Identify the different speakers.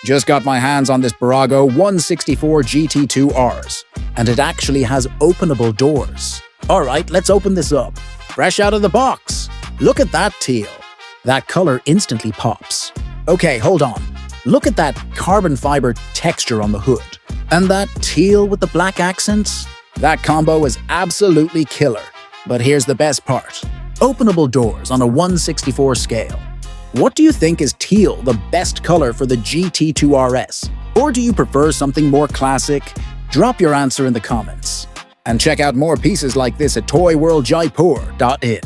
Speaker 1: Just got my hands on this Bburago 164 GT2 RS, and it actually has openable doors. Alright, let's open this up. Fresh out of the box. Look at that teal. That color instantly pops. Okay, hold on. Look at that carbon fiber texture on the hood. And that teal with the black accents? That combo is absolutely killer. But here's the best part. Openable doors on a 1/64 scale. What do you think is teal the best color for the GT2 RS? Or do you prefer something more classic? Drop your answer in the comments. And check out more pieces like this at toyworldjaipur.in.